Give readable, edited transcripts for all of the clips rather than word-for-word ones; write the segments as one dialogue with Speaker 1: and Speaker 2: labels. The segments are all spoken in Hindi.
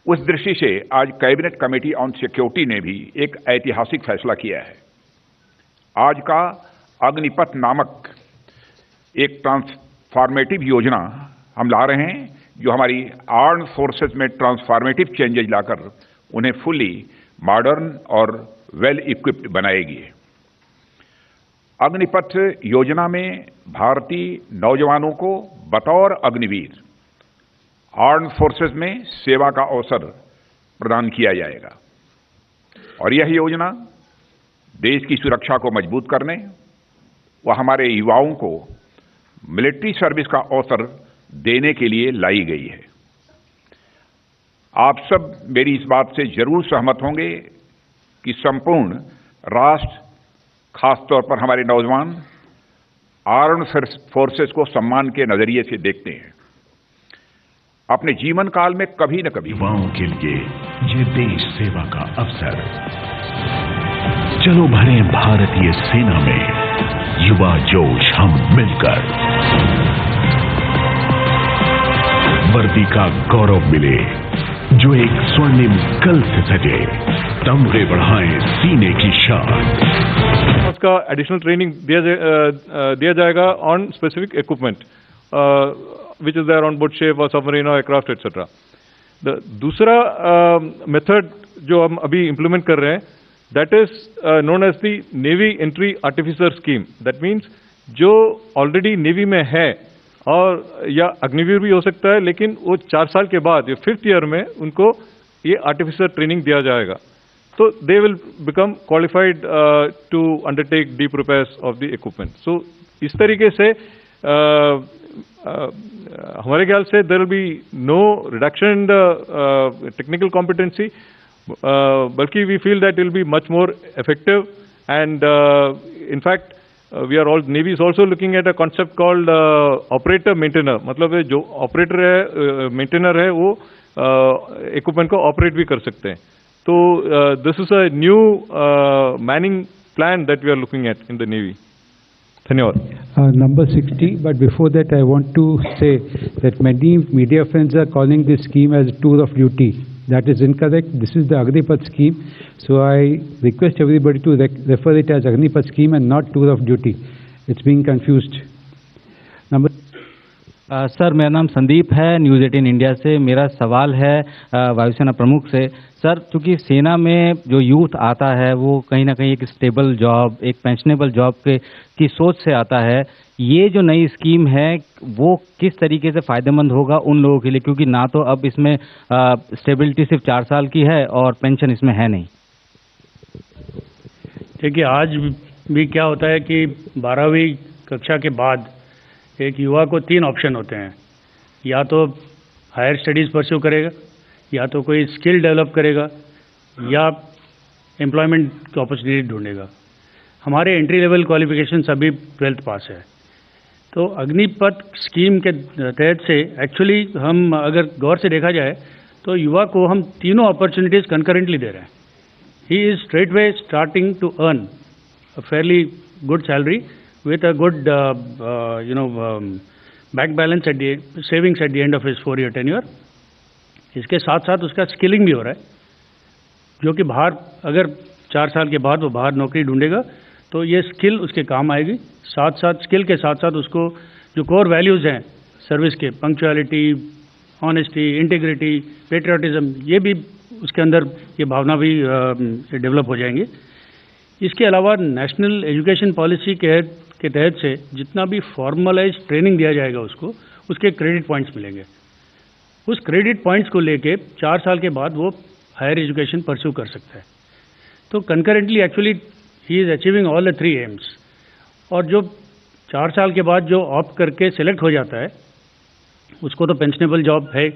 Speaker 1: उस दृष्टि से आज कैबिनेट कमेटी ऑन सिक्योरिटी ने भी एक ऐतिहासिक फैसला किया है। आज का अग्निपथ नामक एक ट्रांसफॉर्मेटिव योजना हम ला रहे हैं, जो हमारी आर्म्ड फोर्सेस में ट्रांसफॉर्मेटिव चेंजेज लाकर उन्हें फुली मॉडर्न और वेल इक्विप्ड बनाएगी। अग्निपथ योजना में भारतीय नौजवानों को बतौर अग्निवीर आर्म्ड फोर्सेस में सेवा का अवसर प्रदान किया जाएगा और यह योजना देश की सुरक्षा को मजबूत करने व हमारे युवाओं को मिलिट्री सर्विस का अवसर देने के लिए लाई गई है। आप सब मेरी इस बात से जरूर सहमत होंगे कि संपूर्ण राष्ट्र, खासतौर पर हमारे नौजवान आर्म्ड फोर्सेस को सम्मान के नजरिए से देखते हैं। अपने जीवन काल में कभी न कभी
Speaker 2: युवाओं के लिए ये देश सेवा का अवसर। चलो भरे भारतीय सेना में युवा जोश हम मिलकर। वर्दी का गौरव मिले जो एक स्वर्णिम कल से सजे, तमगे बढ़ाएं सीने की शान।
Speaker 3: उसका एडिशनल ट्रेनिंग दिया जाएगा on specific equipment which is there on board ship or submarine or aircraft etc. दूसरा मेथड जो हम अभी इम्प्लीमेंट कर रहे हैं, that is known as the navy entry artificer scheme. That means जो ऑलरेडी नेवी में है और या अग्निवीर भी हो सकता है, लेकिन वो 4 साल के बाद या 5th ईयर में उनको ये आर्टिफिसर ट्रेनिंग दिया जाएगा, तो they will become qualified to undertake deep repairs of the equipment. So इस तरीके से हमारे ख्याल से there will be no reduction in the technical competency, बल्कि we feel that will be much more effective and in fact we are all navy is also looking at a concept called operator maintainer. मतलब जो ऑपरेटर है, मेंटेनर है, वो इक्विपमेंट को ऑपरेट भी कर सकते हैं। तो this is a new manning plan that we are looking at in the navy. धन्यवाद।
Speaker 4: Number 60, but before that I want to say that many media friends are calling this scheme as tour of duty. That is incorrect. This is the Agnipath scheme. So I request everybody to refer it as Agnipath scheme and not tour of duty. It's being confused. Number
Speaker 5: sir, मेरा नाम संदीप है, न्यूज़ 18 इंडिया से। मेरा सवाल है वायुसेना प्रमुख से। सर, चूंकि सेना में जो यूथ आता है वो कहीं ना कहीं एक स्टेबल जॉब, एक पेंशनेबल जॉब की सोच से आता है, ये जो नई स्कीम है वो किस तरीके से फ़ायदेमंद होगा उन लोगों के लिए, क्योंकि ना तो अब इसमें स्टेबिलिटी सिर्फ 4 साल की है और पेंशन इसमें है नहीं।
Speaker 6: देखिए, आज भी क्या होता है कि 12वीं कक्षा के बाद एक युवा को 3 ऑप्शन होते हैं। या तो हायर स्टडीज़ परस्यू करेगा, या तो कोई स्किल डेवलप करेगा, या एम्प्लॉयमेंट की अपॉर्चुनिटी ढूंढेगा। हमारे एंट्री लेवल क्वालिफिकेशन सभी 12th पास है। तो अग्निपथ स्कीम के तहत से एक्चुअली हम अगर गौर से देखा जाए तो युवा को हम तीनों अपॉर्चुनिटीज़ कंकरेंटली दे रहे हैं। He is straightaway starting to earn a fairly good salary with a good bank balance at the savings at the end of his 4-year tenure। इसके साथ साथ उसका स्किलिंग भी हो रहा है, जो कि बाहर अगर 4 साल के बाद वो बाहर नौकरी ढूंढेगा तो ये स्किल उसके काम आएगी। साथ साथ स्किल के साथ साथ उसको जो कोर वैल्यूज़ हैं सर्विस के, पंक्चुअलिटी, ऑनेस्टी, इंटीग्रिटी, पेट्रियाटिज्म, ये भी उसके अंदर ये भावना भी डेवलप हो जाएंगी। इसके अलावा नेशनल एजुकेशन पॉलिसी के तहत से जितना भी फॉर्मलाइज ट्रेनिंग दिया जाएगा उसको, उसके क्रेडिट पॉइंट्स मिलेंगे। उस क्रेडिट पॉइंट्स को लेके 4 साल के बाद वो हायर एजुकेशन परस्यू कर सकता है। तो concurrently actually he is achieving all the 3 AIIMS. और जो 4 साल के बाद जो ऑप्ट करके सिलेक्ट हो जाता है उसको तो पेंशनेबल जॉब है।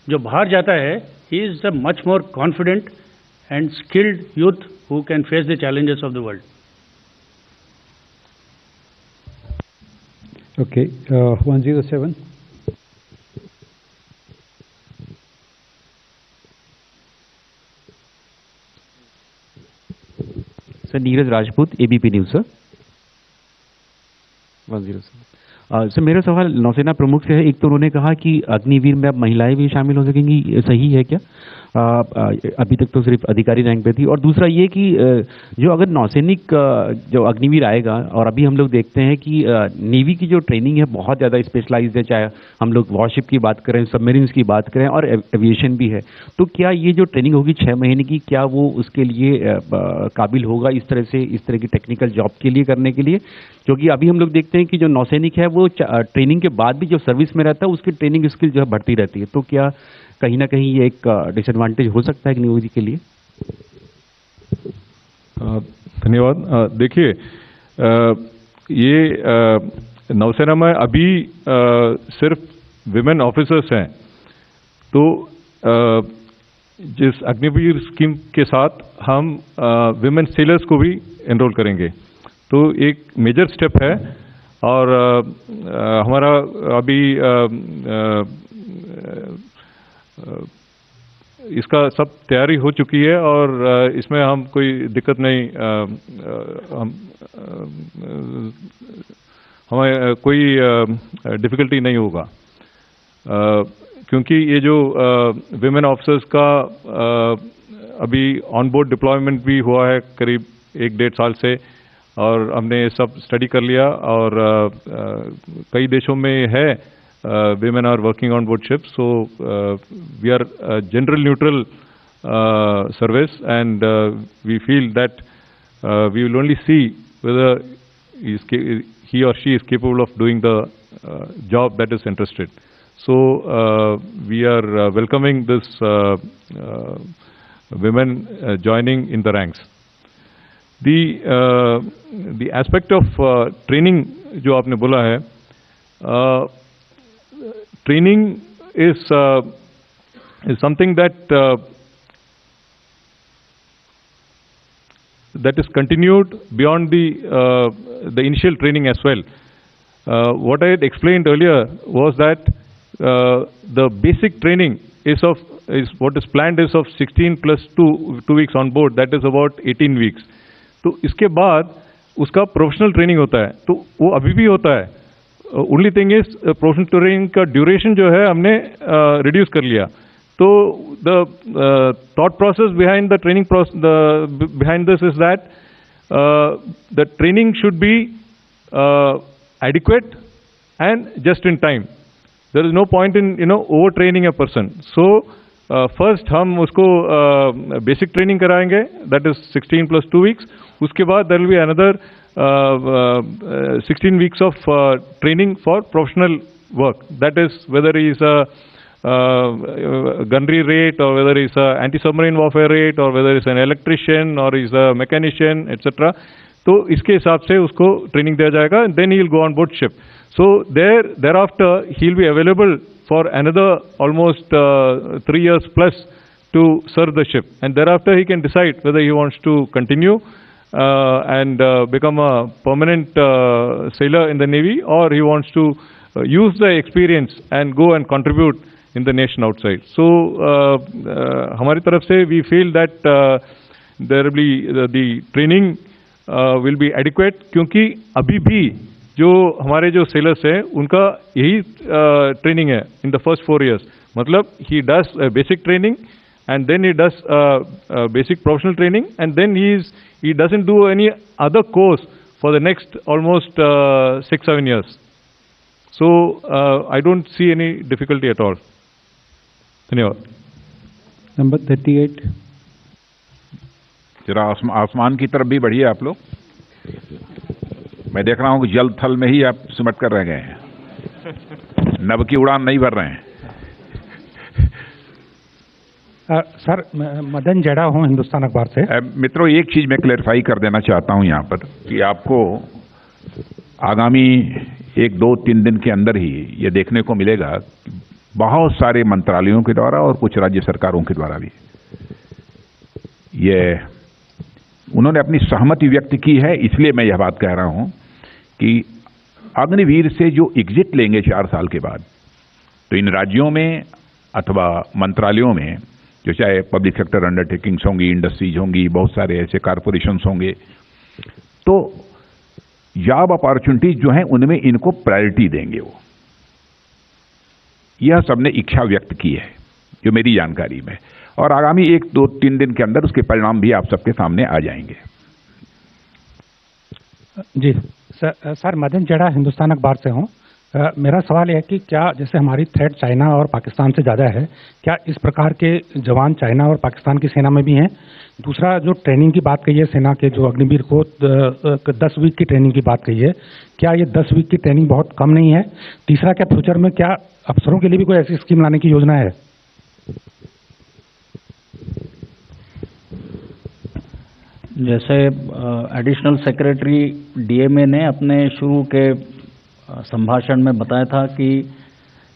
Speaker 6: जो बाहर जाता है he is a much more confident and skilled youth who can face the challenges of the world.
Speaker 4: Okay, 107.
Speaker 7: Sir, Neeraj Rajput, ABP news. Sir 107। Sir, मेरा सवाल नौसेना प्रमुख से है। एक तो उन्होंने कहा कि अग्निवीर में अब महिलाएं भी शामिल हो सकेंगी, सही है क्या? अभी तक तो सिर्फ अधिकारी रैंक पे थी। और दूसरा ये कि जो अगर नौसैनिक जो अग्निवीर आएगा, और अभी हम लोग देखते हैं कि नेवी की जो ट्रेनिंग है बहुत ज़्यादा स्पेशलाइज्ड है, चाहे हम लोग वॉरशिप की बात करें, सबमरीन्स की बात करें, और एविएशन भी है। तो क्या ये जो ट्रेनिंग होगी 6 महीने की, क्या वो उसके लिए काबिल होगा इस तरह की टेक्निकल जॉब के लिए करने के लिए? क्योंकि अभी हम लोग देखते हैं कि जो नौसैनिक है वो ट्रेनिंग के बाद भी जो सर्विस में रहता है उसकी ट्रेनिंग स्किल जो है बढ़ती रहती है। तो क्या कहीं ना कहीं ये एक डिसएडवांटेज हो सकता है नेवी के लिए?
Speaker 3: धन्यवाद। देखिए, ये नौसेना में अभी सिर्फ विमेन ऑफिसर्स हैं, तो जिस अग्निवीर स्कीम के साथ हम विमेन सेलर्स को भी एनरोल करेंगे, तो एक मेजर स्टेप है। और हमारा अभी इसका सब तैयारी हो चुकी है, और इसमें हम कोई दिक्कत नहीं, हमें कोई डिफिकल्टी नहीं होगा, क्योंकि ये जो विमेन ऑफिसर्स का अभी ऑन बोर्ड डिप्लॉयमेंट भी हुआ है करीब 1-1.5 साल से, और हमने ये सब स्टडी कर लिया, और कई देशों में है women are working on board ships, so we are a general neutral service, and we feel that we will only see whether he or she is capable of doing the job that is interested. So we are welcoming this women joining in the ranks. The aspect of training जो आपने बोला है, training is something that is continued beyond the initial training as well. What I had explained earlier was that the basic training is what is planned is of 16 plus 2 weeks on board, that is about 18 weeks. तो इसके बाद उसका प्रोफेशनल ट्रेनिंग होता है, तो वो अभी भी होता है। Only thing is professional training का ड्यूरेशन जो है हमने रिड्यूस कर लिया। तो the thought process behind the training behind this is that the training should be adequate and just in time. There is no point in over training a person. So first हम उसको बेसिक ट्रेनिंग कराएंगे, दैट इज 16 plus 2 weeks. उसके बाद there will be another 16 weeks of training for professional work. That is whether he is a gunnery rate, or whether he is a anti-submarine warfare rate, or whether he is an electrician, or he is a mechanician, etc. तो इसके हिसाब से उसको ट्रेनिंग दिया जाएगा, and then he will go on board ship. So thereafter he will be available for another almost 3 years plus to serve the ship, and thereafter he can decide whether he wants to continue and become a permanent sailor in the Navy, or he wants to use the experience and go and contribute in the nation outside. So हमारी तरफ से we feel that there will be the training will be adequate, क्योंकि अभी भी जो हमारे जो sailors हैं उनका यही ट्रेनिंग है in the first 4 years. मतलब he does basic training, and then he does basic professional training, and then he doesn't do any other course for the next almost 6-7 years. So I don't see any difficulty at all. धन्यवाद।
Speaker 4: Number 38.
Speaker 1: जरा आसमान की तरफ भी बढ़िए आप लोग। मैं देख रहा हूं कि जल थल में ही आप सिमट कर रह गए हैं, नभ की उड़ान नहीं भर रहे हैं।
Speaker 8: सर, मदन जड़ा हूँ हिंदुस्तान अखबार से।
Speaker 1: मित्रों, एक चीज मैं क्लेरिफाई कर देना चाहता हूं यहाँ पर कि आपको आगामी 1-2-3 दिन के अंदर ही ये देखने को मिलेगा कि बहुत सारे मंत्रालयों के द्वारा और कुछ राज्य सरकारों के द्वारा भी ये उन्होंने अपनी सहमति व्यक्त की है। इसलिए मैं यह बात कह रहा हूं कि अग्निवीर से जो एग्जिट लेंगे 4 साल के बाद, तो इन राज्यों में अथवा मंत्रालयों में, जो चाहे पब्लिक सेक्टर अंडरटेकिंग्स होंगी, इंडस्ट्रीज होंगी, बहुत सारे ऐसे कॉरपोरेशंस होंगे, तो जॉब अपॉर्चुनिटीज जो हैं उनमें इनको प्रायोरिटी देंगे। वो यह सबने इच्छा व्यक्त की है। जो मेरी जानकारी में, और आगामी 1-2-3 दिन के अंदर उसके परिणाम भी आप सबके सामने आ जाएंगे।
Speaker 8: जी सर, मदन जड़ा, हिंदुस्तान अखबार से हूँ। मेरा सवाल यह है कि क्या जैसे हमारी थ्रेट चाइना और पाकिस्तान से ज़्यादा है, क्या इस प्रकार के जवान चाइना और पाकिस्तान की सेना में भी हैं? दूसरा, जो ट्रेनिंग की बात कही है सेना के, जो अग्निवीर को 10 वीक की ट्रेनिंग की बात कही है, क्या ये 10 वीक की ट्रेनिंग बहुत कम नहीं है? तीसरा, क्या फ्यूचर में क्या अफसरों के लिए भी कोई ऐसी स्कीम लाने की योजना है?
Speaker 9: जैसे एडिशनल सेक्रेटरी डीएमए ने अपने शुरू के संभाषण में बताया था कि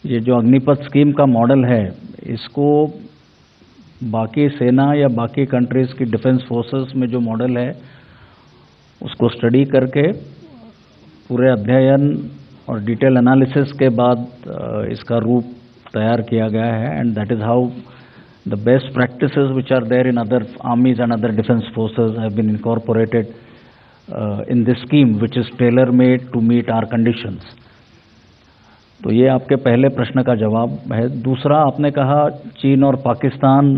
Speaker 9: ये जो अग्निपथ स्कीम का मॉडल है, इसको बाकी सेना या बाकी कंट्रीज़ की डिफेंस फोर्सेस में जो मॉडल है उसको स्टडी करके पूरे अध्ययन और डिटेल एनालिसिस के बाद इसका रूप तैयार किया गया है। And that is how the best practices which are there in other armies and other defense forces have been incorporated in this scheme, which is tailor made to meet our conditions. तो ये आपके पहले प्रश्न का जवाब है। दूसरा, आपने कहा चीन और पाकिस्तान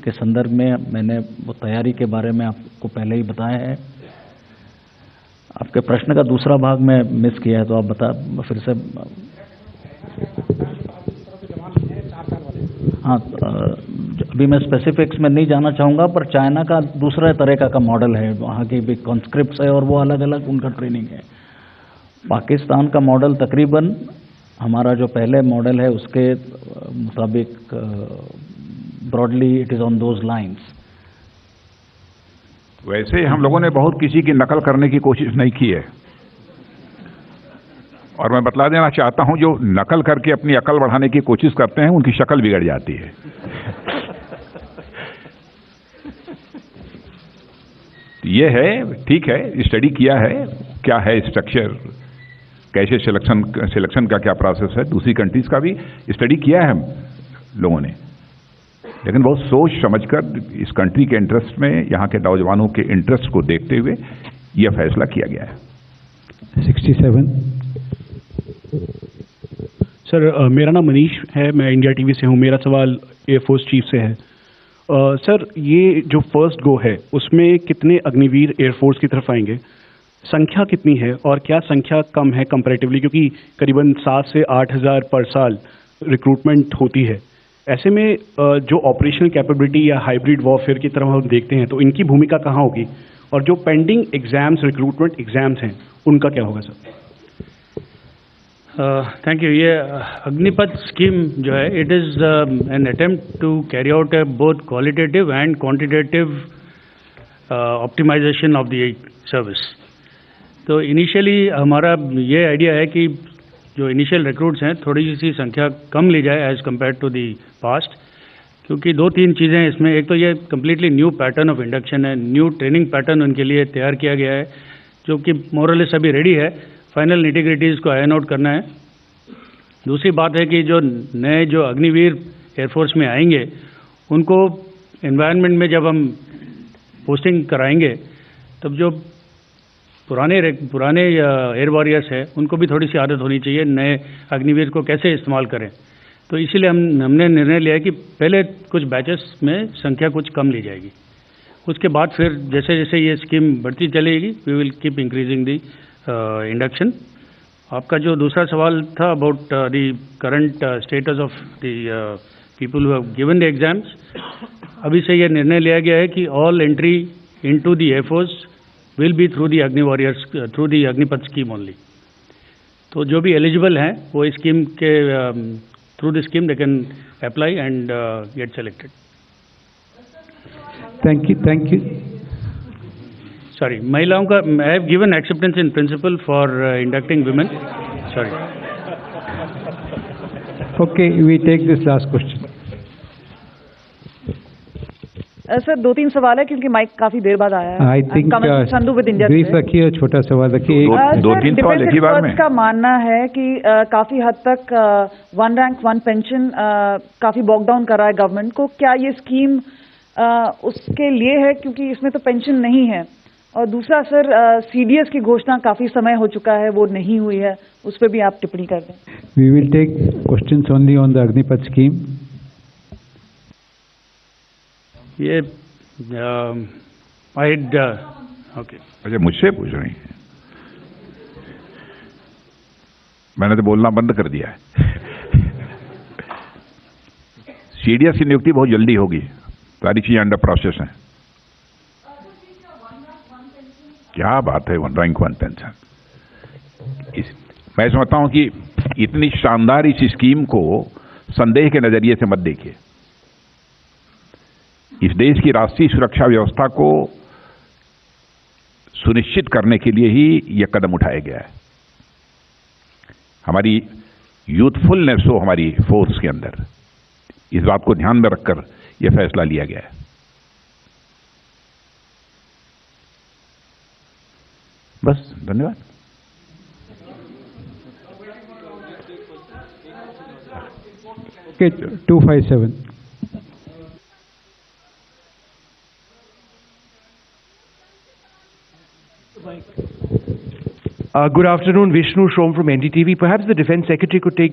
Speaker 9: के संदर्भ में, मैंने वो तैयारी के बारे में आपको पहले ही बताया है। आपके प्रश्न का दूसरा भाग मैं मिस किया है, तो आप बता फिर से। हाँ, अभी मैं स्पेसिफिक्स में नहीं जाना चाहूँगा, पर चाइना का दूसरा तरीका का मॉडल है, वहाँ की भी कॉन्स्क्रिप्ट्स है और वो अलग अलग उनका ट्रेनिंग है। पाकिस्तान का मॉडल तकरीबन हमारा जो पहले मॉडल है उसके मुताबिक broadly it is on those lines.
Speaker 1: वैसे हम लोगों ने बहुत किसी की नकल करने की कोशिश नहीं की है, और मैं बतला देना चाहता हूं, जो नकल करके अपनी अकल बढ़ाने की कोशिश करते हैं उनकी शक्ल बिगड़ जाती है। ये है, ठीक है, स्टडी किया है, क्या है स्ट्रक्चर, कैसे सिलेक्शन का क्या प्रोसेस है, दूसरी कंट्रीज का भी स्टडी किया है हम लोगों ने, लेकिन बहुत सोच समझकर इस कंट्री के इंटरेस्ट में, यहाँ के नौजवानों के इंटरेस्ट को देखते हुए यह फैसला किया गया है।
Speaker 10: 67
Speaker 11: सर, मेरा नाम मनीष है, मैं इंडिया टीवी से हूँ। मेरा सवाल एयरफोर्स चीफ से है। सर, ये जो फर्स्ट गो है उसमें कितने अग्निवीर एयरफोर्स की तरफ आएंगे, संख्या कितनी है, और क्या संख्या कम है कंपैरेटिवली, क्योंकि करीबन 7 से 8 हज़ार पर साल रिक्रूटमेंट होती है। ऐसे में जो ऑपरेशनल कैपेबिलिटी या हाइब्रिड वॉरफेयर की तरफ हम देखते हैं, तो इनकी भूमिका कहाँ होगी, और जो पेंडिंग एग्जाम्स, रिक्रूटमेंट एग्जाम्स हैं, उनका क्या होगा सर?
Speaker 6: Thank you. ये अग्निपथ स्कीम जो है, it is an attempt to carry out both qualitative and quantitative optimisation of the service. तो इनिशियली हमारा ये आइडिया है कि जो इनिशियल रिक्रूट्स हैं, थोड़ी सी संख्या कम ली जाए as compared to the past, क्योंकि 2-3 चीज़ें हैं इसमें। एक तो ये completely new pattern of induction है, न्यू ट्रेनिंग पैटर्न उनके लिए तैयार किया गया है, जो कि मोरलेस अभी रेडी है, फाइनल निटिग्रिटीज़ को आयन आउट करना है। दूसरी बात है कि जो नए जो अग्निवीर एयरफोर्स में आएंगे, उनको एनवायरनमेंट में जब हम पोस्टिंग कराएंगे, तब जो पुराने एयर वॉरियर्स हैं, उनको भी थोड़ी सी आदत होनी चाहिए नए अग्निवीर को कैसे इस्तेमाल करें। तो इसीलिए हमने निर्णय लिया कि पहले कुछ बैचेस में संख्या कुछ कम ली जाएगी, उसके बाद फिर जैसे जैसे ये स्कीम बढ़ती चलेगी, we will keep increasing the induction. आपका जो दूसरा सवाल था about the current status of the people who have given the exams, अभी से ये निर्णय लिया गया है कि all entry into the air force will be through the Agni warriors, through the Agnipath scheme only. तो जो भी एलिजिबल हैं वो इस स्कीम के through the scheme they can apply and get selected.
Speaker 4: Thank you.
Speaker 6: Sorry, महिलाओं का I have given acceptance in principle for inducting women. Sorry.
Speaker 4: Okay, we take this last question.
Speaker 12: Sir 2-3 सवाल है क्योंकि माइक काफी देर बाद आया है।
Speaker 4: I think
Speaker 12: Sandhu with India
Speaker 4: brief रखिए, छोटा सवाल रखिए।
Speaker 1: 2-3 सवाल एक ही बार में।
Speaker 12: का मानना है कि काफी हद तक 1 रैंक 1 पेंशन काफी बॉक डाउन कर रहा है गवर्नमेंट को। क्या ये स्कीम उसके लिए है, क्योंकि इसमें तो पेंशन नहीं है? और दूसरा सर, सीडीएस की घोषणा काफी समय हो चुका है, वो नहीं हुई है, उस पर भी आप टिप्पणी कर दें।
Speaker 4: We will take questions only on the Agnipath scheme.
Speaker 6: ये ओके,
Speaker 1: अच्छा मुझसे पूछ रही हैं? मैंने तो बोलना बंद कर दिया है। सीडीएस की नियुक्ति बहुत जल्दी होगी, सारी चीजें अंडर प्रोसेस हैं। क्या बात है, 1 रैंक 1 पेंशन। मैं समझता हूं कि इतनी शानदार इस स्कीम को संदेह के नजरिए से मत देखिए। इस देश की राष्ट्रीय सुरक्षा व्यवस्था को सुनिश्चित करने के लिए ही यह कदम उठाया गया है। हमारी यूथफुलनेस हो हमारी फोर्स के अंदर, इस बात को ध्यान में रखकर यह फैसला लिया गया है। बस, धन्यवाद।
Speaker 4: Okay, 257.
Speaker 10: Good afternoon, Vishnu Shom from NDTV. Perhaps the Defense Secretary could take